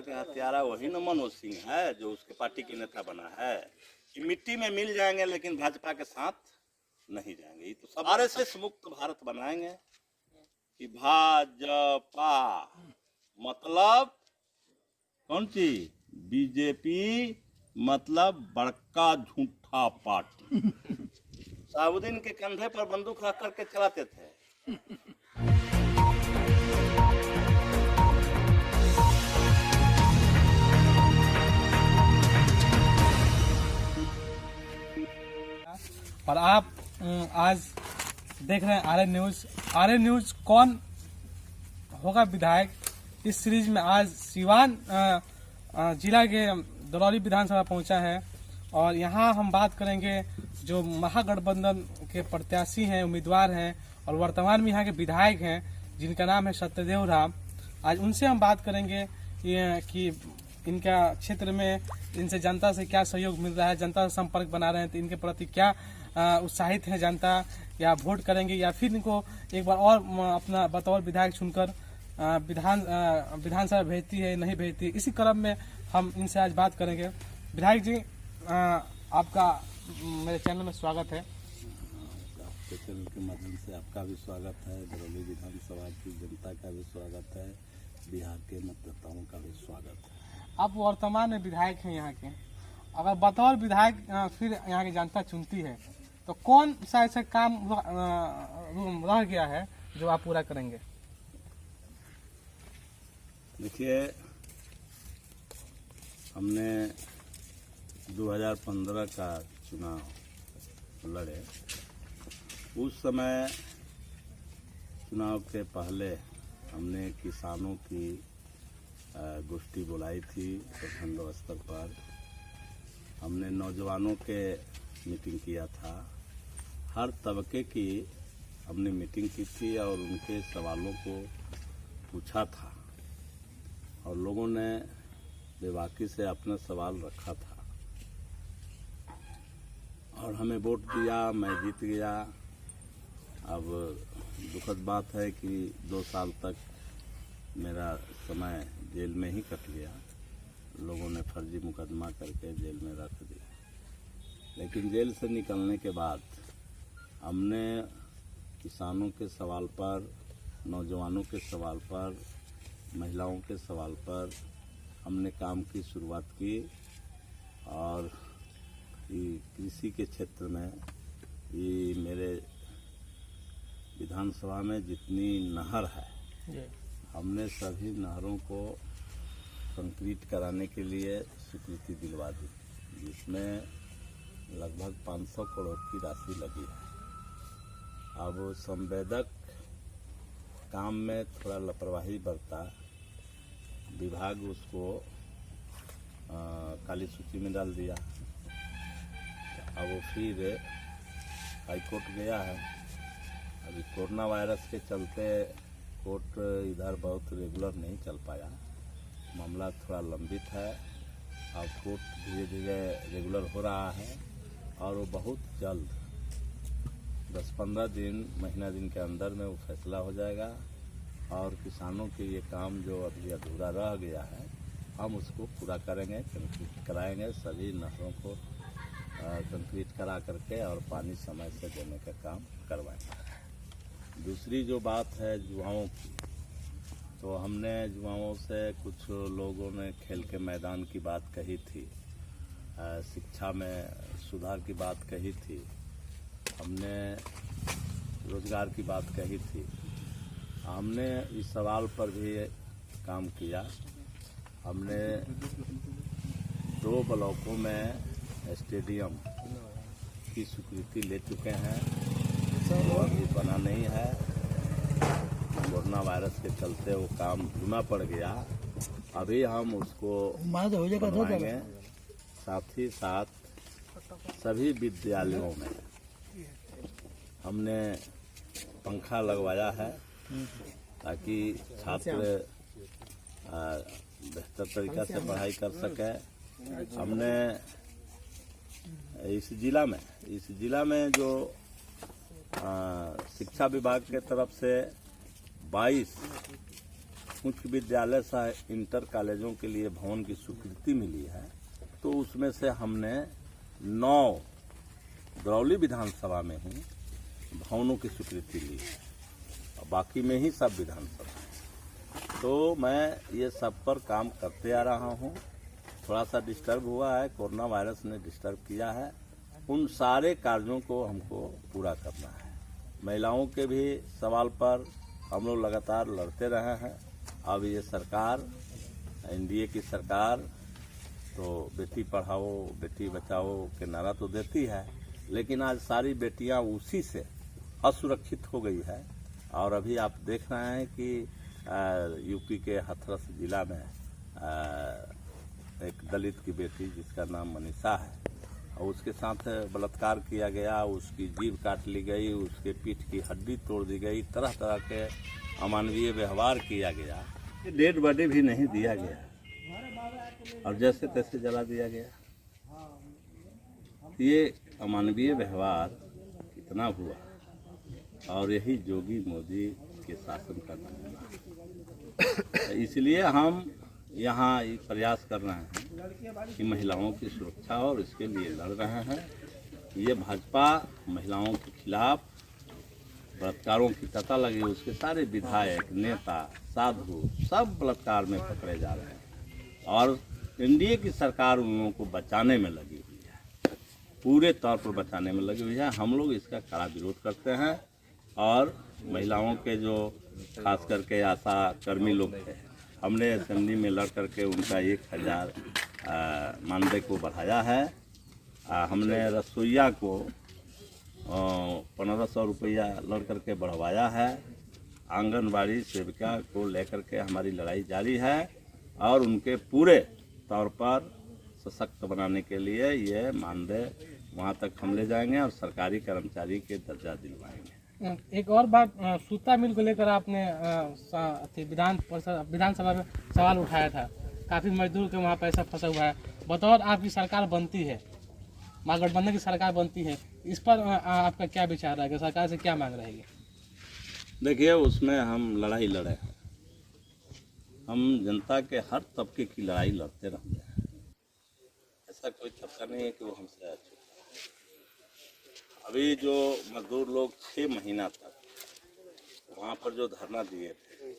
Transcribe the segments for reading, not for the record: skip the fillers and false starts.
का हत्यारा वही न मनोज सिंह है जो उसके पार्टी के नेता बना है कि मिट्टी में मिल जाएंगे लेकिन भाजपा के साथ नहीं जाएंगे। ये तो सब आरएसएस मुक्त भारत बनाएंगे कि भाजपा मतलब कौन सी बीजेपी मतलब बड़का झूठा पार्टी। साबुद्दीन के कंधे पर बंदूक रख करके चलाते थे। और आप आज देख रहे हैं आर्य न्यूज कौन होगा विधायक। इस सीरीज में आज सिवान जिला के दरौली विधानसभा पहुंचा है और यहां हम बात करेंगे जो महागठबंधन के प्रत्याशी हैं, उम्मीदवार हैं और वर्तमान में यहां के विधायक हैं जिनका नाम है सत्यदेव राम। आज उनसे हम बात करेंगे कि इनका क्षेत्र में इनसे जनता से क्या सहयोग मिल रहा है, जनता से संपर्क बना रहे हैं तो इनके प्रति क्या उत्साहित है जनता, या वोट करेंगे या फिर इनको एक बार और अपना बतौर विधायक चुनकर विधानसभा भेजती है नहीं भेजती है। इसी क्रम में हम इनसे आज बात करेंगे। विधायक जी, आपका मेरे चैनल में स्वागत है। आपके चैनल के माध्यम से आपका भी स्वागत है, दरौली विधानसभा की जनता का भी स्वागत है, बिहार के मतदाताओं का भी स्वागत है। आप वर्तमान में विधायक हैं यहाँ के, अगर बतौर विधायक फिर यहाँ की जनता चुनती है तो कौन सा ऐसा काम रह गया है जो आप पूरा करेंगे? देखिए, हमने 2015 का चुनाव लड़े। उस समय चुनाव के पहले हमने किसानों की गोष्ठी बुलाई थी प्रखंड स्तर पर। हमने नौजवानों के मीटिंग किया था, हर तबके की हमने मीटिंग की थी और उनके सवालों को पूछा था और लोगों ने बेबाकी से अपना सवाल रखा था और हमें वोट दिया, मैं जीत गया। अब दुखद बात है कि 2 साल तक मेरा समय जेल में ही कट गया। लोगों ने फर्जी मुकदमा करके जेल में रख दिया, लेकिन जेल से निकलने के बाद हमने किसानों के सवाल पर, नौजवानों के सवाल पर, महिलाओं के सवाल पर हमने काम की शुरुआत की और कृषि के क्षेत्र में ये मेरे विधानसभा में जितनी नहर है हमने सभी नहरों को कंक्रीट कराने के लिए स्वीकृति दिलवा दी, जिसमें लगभग 500 करोड़ की राशि लगी है। अब संवेदक काम में थोड़ा लापरवाही बरता, विभाग उसको काली सूची में डाल दिया। अब वो फिर हाईकोर्ट गया है। अभी कोरोना वायरस के चलते कोर्ट इधर बहुत रेगुलर नहीं चल पाया, मामला थोड़ा लंबित है। अब कोर्ट धीरे धीरे रेगुलर हो रहा है और वो बहुत जल्द 10-15 दिन, महीना दिन के अंदर में वो फैसला हो जाएगा और किसानों के ये काम जो अभी अधूरा रह गया है हम उसको पूरा करेंगे, कंक्रीट कराएंगे, सभी नहरों को कंक्रीट करा करके और पानी समय से देने का काम करवाएंगे। दूसरी जो बात है युवाओं की, तो हमने युवाओं से, कुछ लोगों ने खेल के मैदान की बात कही थी, शिक्षा में सुधार की बात कही थी, हमने रोजगार की बात कही थी। हमने इस सवाल पर भी काम किया। हमने 2 ब्लॉकों में स्टेडियम की स्वीकृति ले चुके हैं, वो अभी बना नहीं है। कोरोना वायरस के चलते वो काम धीमा पड़ गया। अभी हम उसको बनवाएंगे। साथ ही साथ सभी विद्यालयों में हमने पंखा लगवाया है ताकि छात्र बेहतर तरीका से पढ़ाई कर सके। हमने इस जिला में जो शिक्षा विभाग के तरफ से 22 उच्च विद्यालय सह इंटर कॉलेजों के लिए भवन की स्वीकृति मिली है, तो उसमें से हमने 9 दरौली विधानसभा में ही भवनों की स्वीकृति ली है और बाकी में ही सब विधानसभा है। तो मैं ये सब पर काम करते आ रहा हूँ। थोड़ा सा डिस्टर्ब हुआ है, कोरोना वायरस ने डिस्टर्ब किया है। उन सारे कार्यों को हमको पूरा करना है। महिलाओं के भी सवाल पर हम लोग लगातार लड़ते रहे हैं। अब ये सरकार, एनडीए की सरकार, तो बेटी पढ़ाओ बेटी बचाओ के नारा तो देती है, लेकिन आज सारी बेटियां उसी से असुरक्षित हो गई है। और अभी आप देख रहे हैं कि यूपी के हाथरस जिला में एक दलित की बेटी जिसका नाम मनीषा है और उसके साथ बलात्कार किया गया, उसकी जीभ काट ली गई, उसके पीठ की हड्डी तोड़ दी गई, तरह तरह के अमानवीय व्यवहार किया गया। डेड बॉडी भी नहीं दिया गया और जैसे तैसे जला दिया गया। ये अमानवीय व्यवहार कितना हुआ और यही योगी मोदी के शासन का नमूना। इसलिए हम यहाँ प्रयास कर रहे हैं कि महिलाओं की सुरक्षा और इसके लिए लड़ रहे हैं। ये भाजपा महिलाओं के खिलाफ बलात्कारों की पता लगी, उसके सारे विधायक, नेता, साधु सब बलात्कार में पकड़े जा रहे हैं और एनडीए की सरकार उन लोगों को बचाने में लगी हुई है, पूरे तौर पर बचाने में लगी हुई है। हम लोग इसका कड़ा विरोध करते हैं और महिलाओं के जो खास करके आशा कर्मी लोग थे, हमने असेंबली में लड़ करके उनका 1000 मानदेय को बढ़ाया है। हमने रसोइया को 1500 रुपया लड़ करके बढ़वाया है। आंगनबाड़ी सेविका को लेकर के हमारी लड़ाई जारी है और उनके पूरे तौर पर सशक्त बनाने के लिए ये मानदेय वहाँ तक हम ले जाएंगे और सरकारी कर्मचारी के दर्जा दिलवाएंगे। एक और बात, सूता मिल को लेकर आपने विधानसभा में सवाल उठाया था। काफ़ी मजदूर के वहाँ पैसा फंसा हुआ है। बतौर आपकी सरकार बनती है, महागठबंधन की सरकार बनती है, इस पर आपका क्या विचार रहेगा? सरकार से क्या मांग रहेगी? देखिए, उसमें हम लड़ाई लड़े हैं। हम जनता के हर तबके की लड़ाई लड़ते रहते हैं। ऐसा कोई तबका नहीं है कि वो हमसे अच्छा। अभी जो मजदूर लोग 6 महीना तक वहाँ पर जो धरना दिए थे,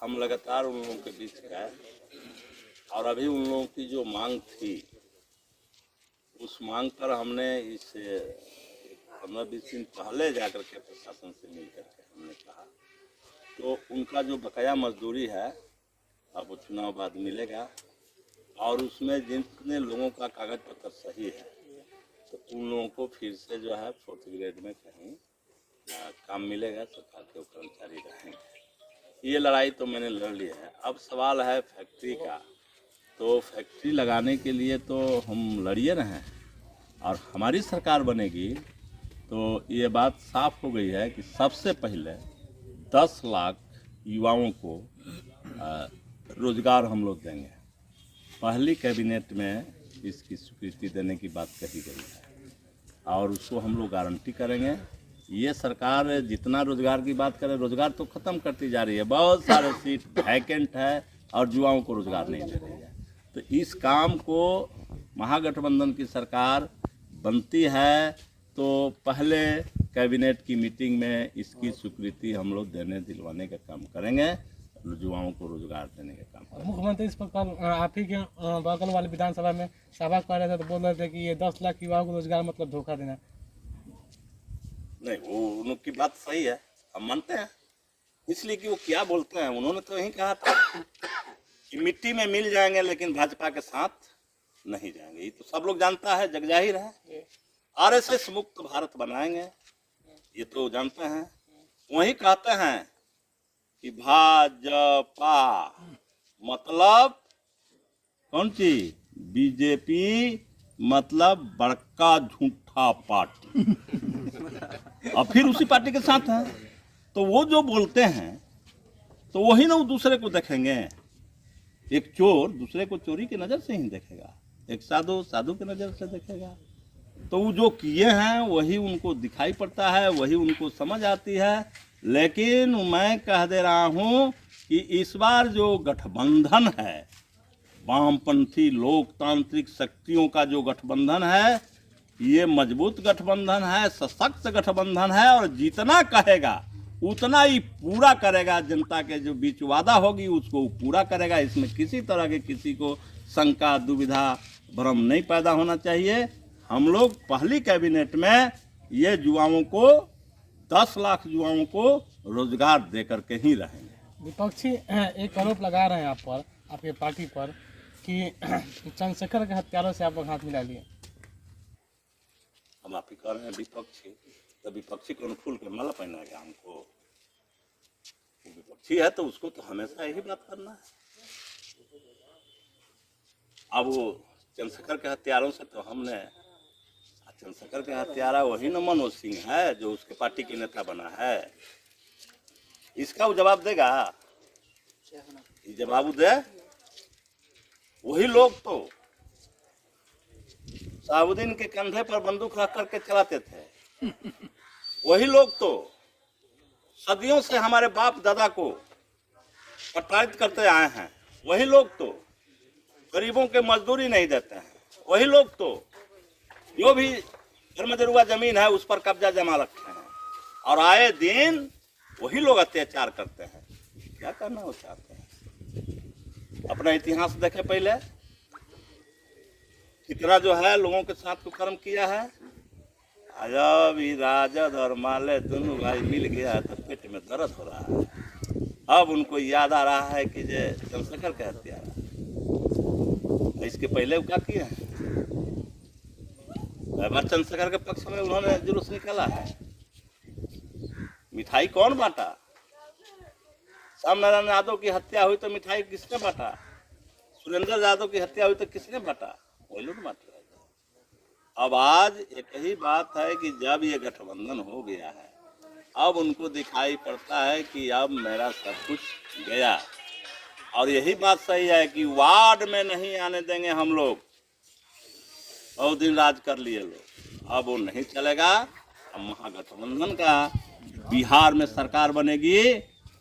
हम लगातार उन लोगों के बीच गए और अभी उन लोगों की जो मांग थी, उस मांग पर हमने इस 15-20 दिन पहले जाकर के प्रशासन से मिल करके हमने कहा तो उनका जो बकाया मजदूरी है अब वो चुनाव बाद मिलेगा और उसमें जितने लोगों का कागज पत्र सही है तो उन लोगों को फिर से जो है 4th ग्रेड में कहीं काम मिलेगा, सरकार के कर्मचारी रहेंगे। ये लड़ाई तो मैंने लड़ ली है। अब सवाल है फैक्ट्री का, तो फैक्ट्री लगाने के लिए तो हम लड़िए रहे हैं और हमारी सरकार बनेगी तो ये बात साफ हो गई है कि सबसे पहले 10 लाख युवाओं को रोजगार हम लोग देंगे। पहली कैबिनेट में इसकी स्वीकृति देने की बात कही गई है और उसको हम लोग गारंटी करेंगे। ये सरकार जितना रोजगार की बात करे, रोजगार तो ख़त्म करती जा रही है। बहुत सारे सीट वैकेंट है और युवाओं को रोजगार नहीं दे रही है। तो इस काम को महागठबंधन की सरकार बनती है तो पहले कैबिनेट की मीटिंग में इसकी स्वीकृति हम लोग देने दिलवाने का काम करेंगे, युवाओं को रोजगार देने का काम। मुख्यमंत्री इस पर कल आप ही के बगल वाले विधानसभा में सभा कर रहे थे तो बोल रहे थे कि ये 10 लाख युवाओं को रोजगार मतलब धोखा देना। नहीं, वो उनकी बात सही है, हम मानते हैं। इसलिए कि वो क्या बोलते हैं, उन्होंने तो यही कहा था कि मिट्टी में मिल जाएंगे लेकिन भाजपा के साथ नहीं जाएंगे। ये तो सब लोग जानता है, जग जाहिर है। आरएसएस मुक्त भारत बनाएंगे, ये तो जानते हैं। वही कहते हैं कि भाजपा मतलब कौन चीज, बीजेपी मतलब बड़का झूठा पार्टी और फिर उसी पार्टी के साथ हैं। तो वो जो बोलते हैं तो वही ना वो दूसरे को देखेंगे। एक चोर दूसरे को चोरी की नज़र से ही देखेगा, एक साधु साधु की नज़र से देखेगा। तो वो जो किए हैं वही उनको दिखाई पड़ता है, वही उनको समझ आती है। लेकिन मैं कह दे रहा हूँ कि इस बार जो गठबंधन है, वामपंथी लोकतांत्रिक शक्तियों का जो गठबंधन है, ये मजबूत गठबंधन है, सशक्त गठबंधन है और जितना कहेगा उतना ही पूरा करेगा। जनता के जो बीच वादा होगी उसको वो पूरा करेगा। इसमें किसी तरह के किसी को शंका, दुविधा, भ्रम नहीं पैदा होना चाहिए। हम लोग पहली कैबिनेट में ये युवाओं को 10 लाख युवाओं को रोजगार दे करके ही रहेंगे। विपक्षी एक आरोप लगा रहे हैं आप पर, आपके पार्टी पर, कि चंद्रशेखर के हत्यारों से आप लोग हाथ मिला लिए। हम आप ही कह रहे हैं विपक्षी, तो विपक्षी कौन फूल के माला पहनाएगा हमको? वो विपक्षी है तो उसको तो हमेशा यही बात करना है। अब वो चंद्रशेखर के हत्यारों से तो हमने, चंद्रशेखर के हत्यारा वही न मनोज सिंह है जो उसके पार्टी के नेता बना है। इसका वो जवाब देगा, ये जवाब दे। वही लोग तो साबुद्दीन के कंधे पर बंदूक रख करके चलाते थे। वही लोग तो सदियों से हमारे बाप दादा को प्रताड़ित करते आए हैं। वही लोग तो गरीबों के मजदूरी नहीं देते हैं। वही लोग तो जो भी धर्मजरुआ जमीन है उस पर कब्जा जमा रखे हैं और आए दिन वही लोग अत्याचार करते हैं। क्या करना वो चाहते हैं? अपना इतिहास देखे पहले, कितना जो है लोगों के साथ कुकर्म किया है। जब राजद और माले दोनों भाई मिल गया तो पेट में दर्द हो रहा है। अब उनको याद आ रहा है कि जे चंद्रशेखर के हत्यारा, इसके पहले वो क्या किए हैं? बार चंद्रशेखर के पक्ष में उन्होंने जुलूस निकाला है। मिठाई कौन बांटा? श्याम नारायण यादव की हत्या हुई तो मिठाई किसने बांटा? सुरेंद्र यादव की हत्या हुई तो किसने बांटा? वही लोग बांट रहे थे। अब आज एक ही बात है कि जब ये गठबंधन हो गया है, अब उनको दिखाई पड़ता है कि अब मेरा सब कुछ गया। और यही बात सही है कि वार्ड में नहीं आने देंगे हम लोग। बहुत दिन राज कर लिए लोग, अब वो नहीं चलेगा। अब महागठबंधन का बिहार में सरकार बनेगी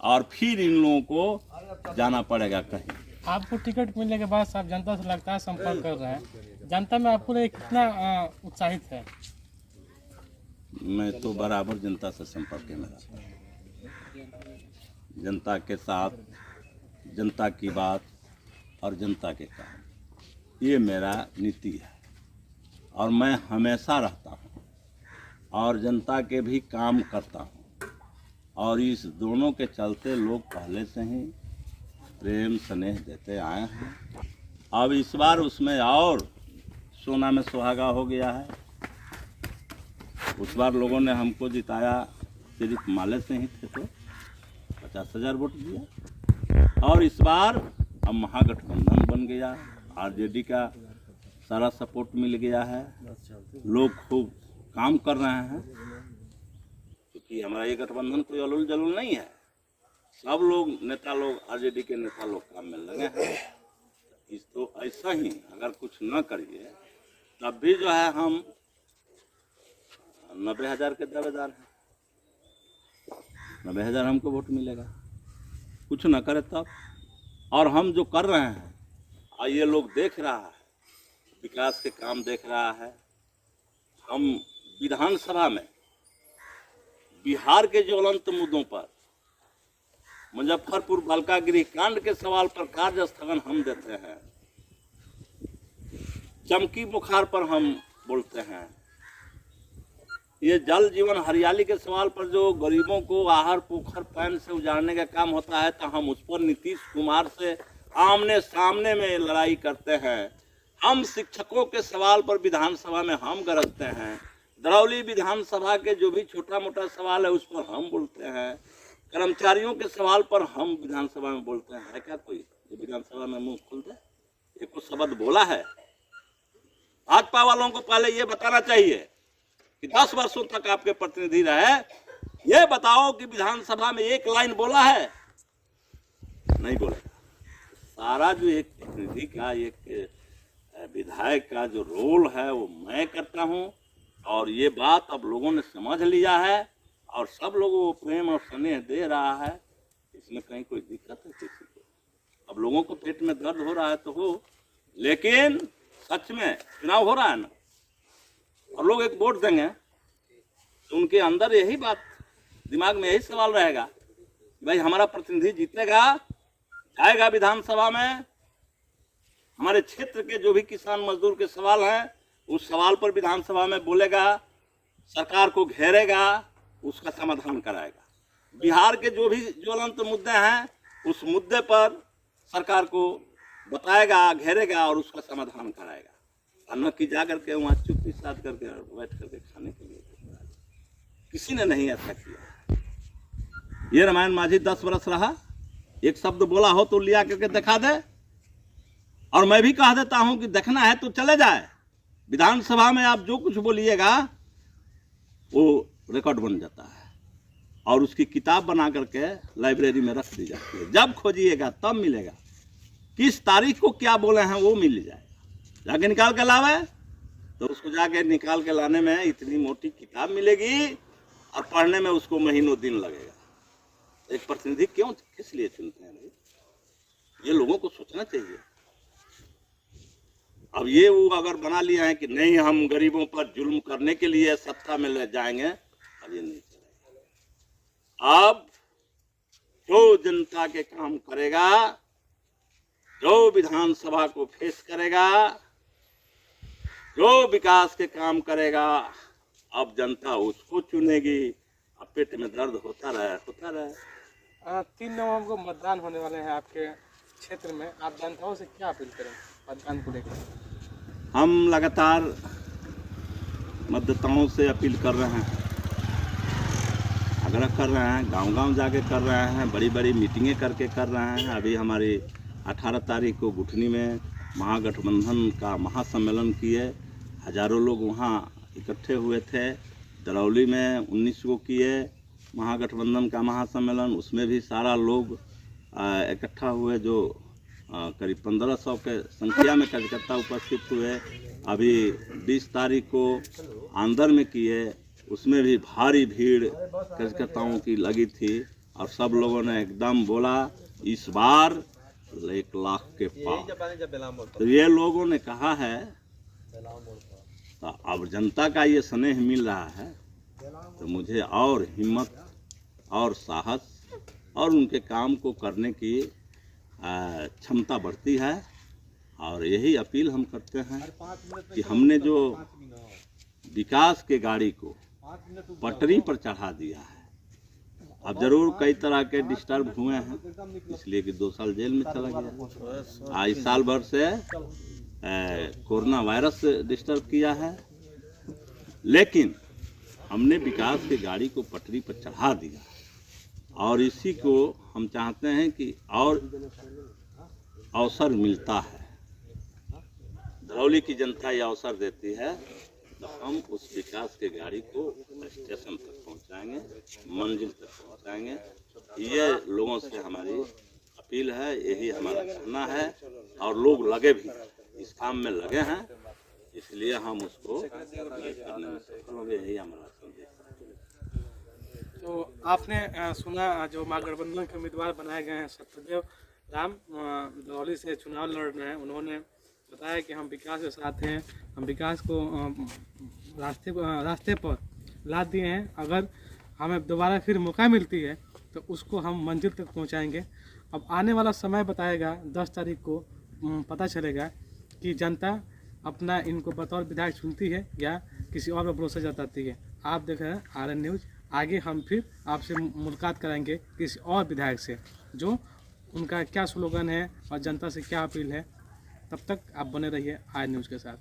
और फिर इन लोगों को जाना पड़ेगा कहीं। आपको टिकट मिलने के बाद आप जनता से लगता है संपर्क कर रहे हैं, जनता में आपको कितना उत्साहित है? मैं तो बराबर जनता से संपर्क में रहता हूँ। जनता के साथ, जनता की बात और जनता के काम, ये मेरा नीति है और मैं हमेशा रहता हूँ और जनता के भी काम करता हूँ। और इस दोनों के चलते लोग पहले से ही प्रेम स्नेह देते आए हैं। अब इस बार उसमें और सोना में सुहागा हो गया है। उस बार लोगों ने हमको जिताया सिर्फ माले से ही थे तो 50,000 वोट दिया। और इस बार अब महागठबंधन बन गया, आरजेडी का सारा सपोर्ट मिल गया है। लोग खूब काम कर रहे हैं क्योंकि हमारा ये गठबंधन कोई अलोल जलोल नहीं है। सब लोग नेता लोग, आरजेडी के नेता लोग काम में लगे हैं। इस तो ऐसा ही अगर कुछ न करिए तब भी जो है हम 90,000 के दावेदार हैं। 90,000 हमको वोट मिलेगा, कुछ न करे तब। और हम जो कर रहे हैं और ये लोग देख रहा है, विकास के काम देख रहा है। हम विधानसभा में बिहार के ज्वलंत मुद्दों पर, मुजफ्फरपुर बालिका गृह कांड के सवाल पर कार्य स्थगन हम देते हैं। चमकी बुखार पर हम बोलते हैं। ये जल जीवन हरियाली के सवाल पर जो गरीबों को आहार पोखर पैन से उजाड़ने का काम होता है तो हम उस पर नीतीश कुमार से आमने सामने में लड़ाई करते हैं। हम शिक्षकों के सवाल पर विधानसभा में हम गरजते हैं। दरौली विधानसभा के जो भी छोटा मोटा सवाल है उस पर हम बोलते हैं। कर्मचारियों के सवाल पर हम विधानसभा में बोलते हैं। है क्या कोई जो विधानसभा में मुंह खोल दे? ये कुछ शब्द बोला है? भाजपा वालों को पहले ये बताना चाहिए कि 10 वर्षों तक आपके प्रतिनिधि रहे, ये बताओ कि विधानसभा में एक लाइन बोला है? नहीं बोलेगा। सारा जो एक प्रतिनिधि का, एक विधायक का जो रोल है वो मैं करता हूं। और ये बात अब लोगों ने समझ लिया है और सब लोगों को प्रेम और स्नेह दे रहा है। इसमें कहीं कोई दिक्कत है किसी को? अब लोगों को पेट में दर्द हो रहा है तो हो, लेकिन सच में चुनाव हो रहा है ना, और लोग एक वोट देंगे तो उनके अंदर यही बात, दिमाग में यही सवाल रहेगा कि भाई हमारा प्रतिनिधि जीतेगा, जाएगा विधानसभा में, हमारे क्षेत्र के जो भी किसान मजदूर के सवाल हैं उस सवाल पर विधानसभा में बोलेगा, सरकार को घेरेगा, उसका समाधान कराएगा। बिहार के जो भी ज्वलंत मुद्दे हैं उस मुद्दे पर सरकार को बताएगा, घेरेगा और उसका समाधान कराएगा। और न कि जा करके वहाँ चुप्पी साध करके बैठ करके खाने के लिए, किसी ने नहीं ऐसा किया। ये रामायण माझी 10 वर्ष रहा, एक शब्द बोला हो तो लिया करके दिखा दे, और मैं भी कह देता हूं कि देखना है तो चले जाए विधानसभा में, आप जो कुछ बोलिएगा वो रिकॉर्ड बन जाता है और उसकी किताब बना करके लाइब्रेरी में रख दी जाती है। जब खोजिएगा तब मिलेगा, किस तारीख को क्या बोले हैं वो मिल जाएगा। जाके निकाल के लावे तो उसको जाके निकाल के लाने में इतनी मोटी किताब मिलेगी और पढ़ने में उसको महीनों दिन लगेगा। एक प्रतिनिधि क्यों, किस लिए चुनते हैं भाई? ये लोगों को सोचना चाहिए। अब ये वो अगर बना लिया है कि नहीं हम गरीबों पर जुल्म करने के लिए सत्ता में ले जाएंगे, अब ये नहीं चलेगा। अब जो जनता के काम करेगा, जो विधानसभा को फेस करेगा, जो विकास के काम करेगा, अब जनता उसको चुनेगी। अब पेट में दर्द होता रहे। 3 नवंबर को मतदान होने वाले हैं आपके क्षेत्र में, आप जनताओं से क्या अपील करें मतदान को लेकर? हम लगातार मतदाताओं से अपील कर रहे हैं, आग्रह कर रहे हैं, गांव-गांव जाके कर रहे हैं, बड़ी बड़ी मीटिंगें करके कर रहे हैं। अभी हमारी 18 तारीख को गुठनी में महागठबंधन का महासम्मेलन किए, हजारों लोग वहाँ इकट्ठे हुए थे। दरौली में 19 को किए महागठबंधन का महासम्मेलन, उसमें भी सारा लोग इकट्ठा हुए, जो करीब 1500 के संख्या में कार्यकर्ता उपस्थित हुए। अभी 20 तारीख को आंदर में किए, उसमें भी भारी भीड़ कार्यकर्ताओं की लगी थी और सब लोगों ने एकदम बोला इस बार 1 लाख के पार। तो ये लोगों ने कहा है, तो अब जनता का ये स्नेह मिल रहा है तो मुझे और हिम्मत और साहस और उनके काम को करने की क्षमता बढ़ती है। और यही अपील हम करते हैं कि हमने जो विकास के गाड़ी को पटरी पर चढ़ा दिया है, अब जरूर कई तरह के डिस्टर्ब हुए हैं, इसलिए कि 2 साल जेल में चला गया। आज साल भर से कोरोना वायरस डिस्टर्ब किया है, लेकिन हमने विकास की गाड़ी को पटरी पर चढ़ा दिया और इसी को हम चाहते हैं कि और अवसर मिलता है, दरौली की जनता ये अवसर देती है, तो हम उस विकास के गाड़ी को स्टेशन तक पहुंचाएंगे, मंजिल तक पहुंचाएंगे। ये लोगों से हमारी अपील है, यही हमारा कहना है। और लोग लगे भी, इस काम में लगे हैं, इसलिए हम उसको करने में सफल होंगे, यही हमारा संदेश है। तो आपने सुना जो महागठबंधन के उम्मीदवार बनाए गए हैं सत्यदेव राम दरौली से चुनाव लड़ रहे हैं, उन्होंने बताया कि हम विकास के साथ हैं, हम विकास को रास्ते पर ला दिए हैं। अगर हमें दोबारा फिर मौका मिलती है तो उसको हम मंजिल तक पहुंचाएंगे। अब आने वाला समय बताएगा, 10 तारीख को पता चलेगा कि जनता अपना इनको बतौर विधायक चुनती है या किसी और पर भरोसा जताती है। आप देख रहे हैं RN न्यूज़। आगे हम फिर आपसे मुलाकात कराएंगे किसी और विधायक से, जो उनका क्या स्लोगन है और जनता से क्या अपील है। तब तक आप बने रहिए RN न्यूज़ के साथ।